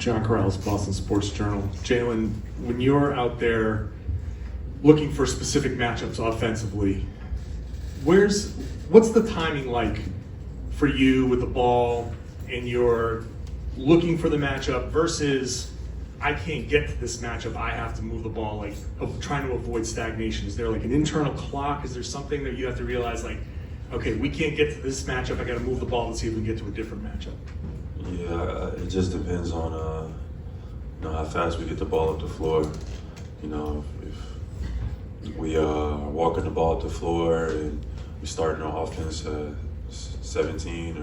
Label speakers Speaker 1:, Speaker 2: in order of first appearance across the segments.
Speaker 1: John Corrales, Boston Sports Journal. Jaylen, when you're out there looking for specific matchups offensively, what's the timing like for you with the ball and you're looking for the matchup versus I can't get to this matchup, I have to move the ball, like trying to avoid stagnation? Is there like an internal clock? Is there something that you have to realize, like, okay, we can't get to this matchup, I got to move the ball to see if we can get to a different matchup?
Speaker 2: Yeah, it just depends on how fast we get the ball up the floor. If we are walking the ball up the floor and we start our offense at 17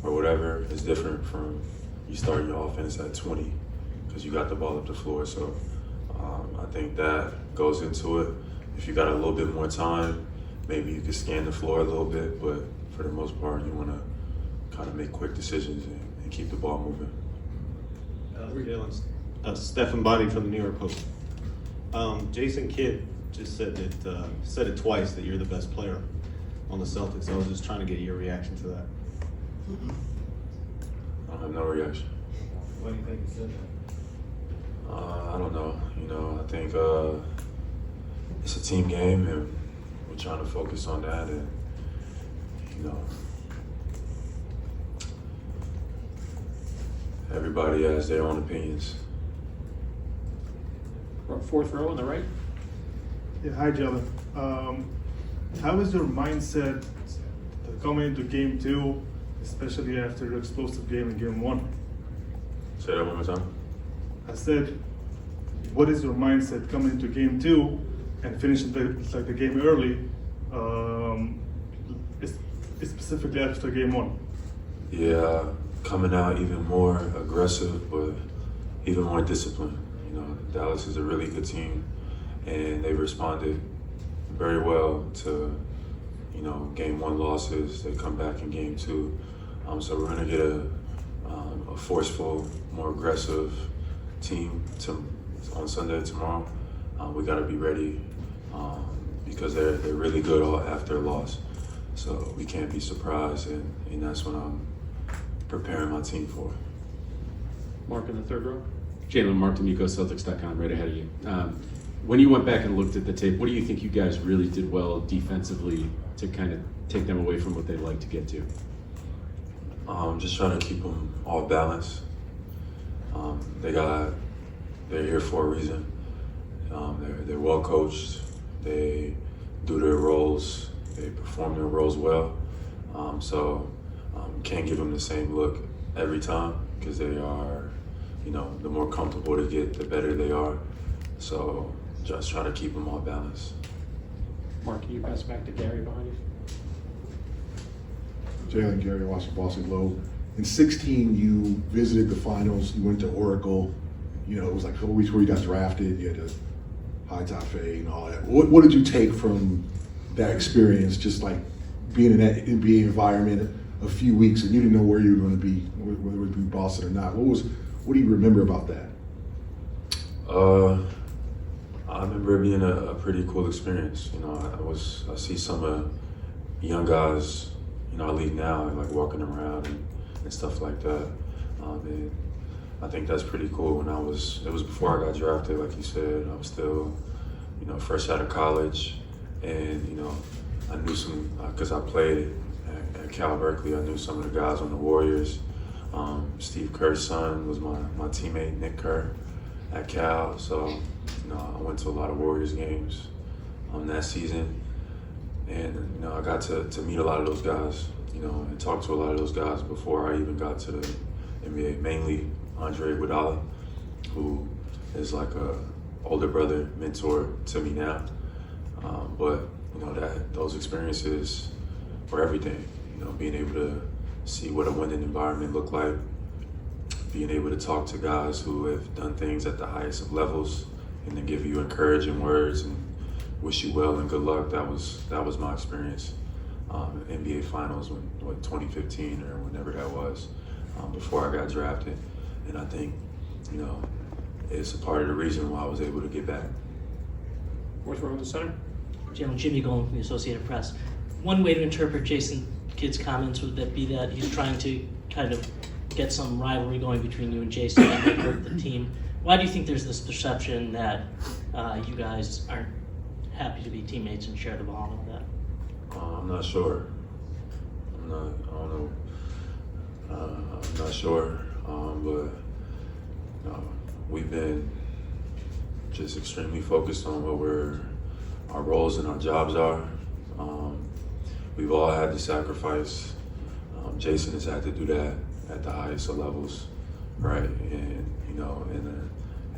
Speaker 2: or whatever, it's different from you start your offense at 20 because you got the ball up the floor. So I think that goes into it. If you got a little bit more time, maybe you can scan the floor a little bit, but for the most part, you want to kind of make quick decisions and keep the ball moving.
Speaker 3: Stephen Body from the New York Post. Jason Kidd just said it twice that you're the best player on the Celtics. I was just trying to get your reaction to that.
Speaker 2: I have no reaction.
Speaker 3: Why do you think he said that?
Speaker 2: I don't know. I think it's a team game, and we're trying to focus on that. And everybody has their own opinions.
Speaker 4: Fourth row on the right.
Speaker 5: Yeah, hi, Jaylen. How is your mindset coming into game 2, especially after the explosive game in game 1?
Speaker 2: Say that one more time.
Speaker 5: I said, what is your mindset coming into game 2 and finishing the game early, specifically after game 1?
Speaker 2: Yeah, coming out even more aggressive, but even more disciplined. Dallas is a really good team, and they responded very well to, game 1 losses. They come back in game 2. So we're going to get a forceful, more aggressive team on Sunday tomorrow. We got to be ready because they're really good after a loss. So we can't be surprised, and that's what I'm preparing my team for.
Speaker 4: Mark in the third row. Jaylen, Mark D'Amico, Celtics.com, right ahead of you. When you went back and looked at the tape, what do you think you guys really did well defensively to kind of take them away from what they like to get to?
Speaker 2: Just trying to keep them off balance. They're here for a reason. They're well coached. They do their roles. They perform their roles well. So can't give them the same look every time because they are, the more comfortable they get, the better they are. So just try to keep them off balance.
Speaker 4: Mark, can you pass back to Gary behind you?
Speaker 6: Jaylen, Gary, Boston Globe. In 16, you visited the finals. You went to Oracle. It was like a couple weeks before you got drafted. You had the high top fade and all that. What did you take from that experience? Just like being in that NBA environment a few weeks, and you didn't know where you were going to be, whether it would be Boston or not. What do you remember about that?
Speaker 2: I remember it being a pretty cool experience. I see some young guys, I leave now and like walking around and stuff like that. And I think that's pretty cool. It was before I got drafted, like you said. I was still, fresh out of college, and I knew some because I played at Cal Berkeley. I knew some of the guys on the Warriors. Steve Kerr's son was my teammate, Nick Kerr, at Cal. So, I went to a lot of Warriors games that season. And, I got to meet a lot of those guys, and talk to a lot of those guys before I even got to the NBA, mainly Andre Iguodala, who is like a older brother, mentor to me now. But, those experiences were everything, being able to see what a winning environment looked like, being able to talk to guys who have done things at the highest of levels and then give you encouraging words and wish you well and good luck. That was my experience. NBA Finals when 2015 or whenever that was, before I got drafted. And I think, it's a part of the reason why I was able to get back.
Speaker 4: Fourth row in the center.
Speaker 7: Jaylen, Jimmy Golden from the Associated Press. One way to interpret Jason Kidd's comments would that be that he's trying to kind of get some rivalry going between you and Jayson that might hurt the team. Why do you think there's this perception that you guys aren't happy to be teammates and share the ball and all that?
Speaker 2: I'm not sure. I don't know. I'm not sure. But we've been just extremely focused on what our roles and our jobs are. We've all had to sacrifice. Jayson has had to do that at the highest of levels, right? And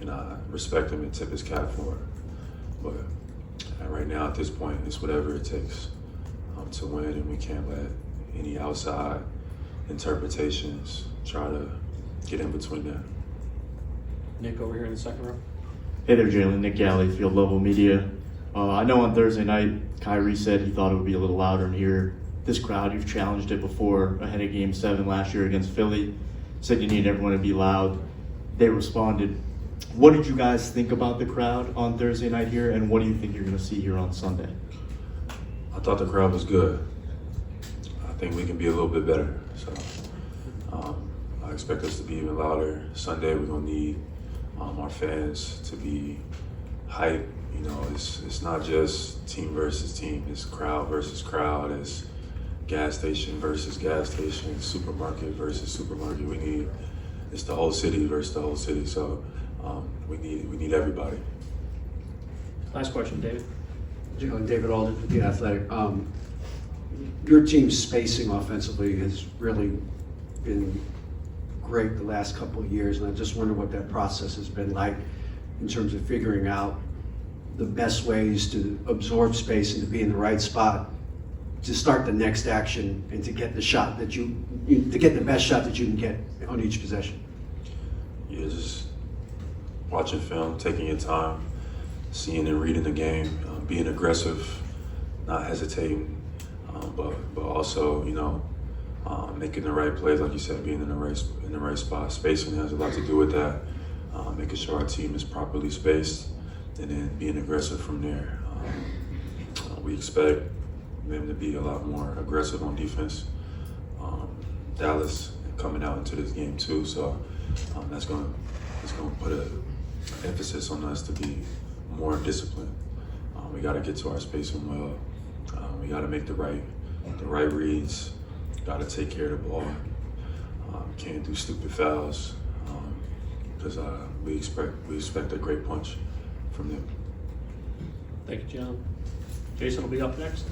Speaker 2: I respect him and tip his cap for it. But right now, at this point, it's whatever it takes to win, and we can't let any outside interpretations try to get in between that.
Speaker 4: Nick over here in the second row.
Speaker 8: Hey there, Jaylen. Nick Galley, Field Level Media. I know on Thursday night, Kyrie said he thought it would be a little louder in here. This crowd, you've challenged it before ahead of Game 7 last year against Philly. Said you need everyone to be loud. They responded. What did you guys think about the crowd on Thursday night here, and what do you think you're going to see here on Sunday?
Speaker 2: I thought the crowd was good. I think we can be a little bit better. So I expect us to be even louder. Sunday, we're going to need our fans to be hype. You know, it's not just team versus team. It's crowd versus crowd. It's gas station versus gas station. Supermarket versus supermarket. It's the whole city versus the whole city. So we need everybody.
Speaker 4: Last question, David.
Speaker 9: Jaylen, David Alden with The Athletic. Your team's spacing offensively has really been great the last couple of years, and I just wonder what that process has been like in terms of figuring out the best ways to absorb space and to be in the right spot to start the next action and to get the shot that to get the best shot that you can get on each possession.
Speaker 2: Yeah, just watching film, taking your time, seeing and reading the game, being aggressive, not hesitating, but also, making the right plays, like you said, being in the right spot. Spacing has a lot to do with that. Making sure our team is properly spaced, and then being aggressive from there. We expect them to be a lot more aggressive on defense. Dallas coming out into this game too, so that's going to put an emphasis on us to be more disciplined. We got to get to our spacing well. We got to make the right reads. Got to take care of the ball. Can't do stupid fouls because we expect a great punch from them.
Speaker 4: Thank you, John. Jayson will be up next.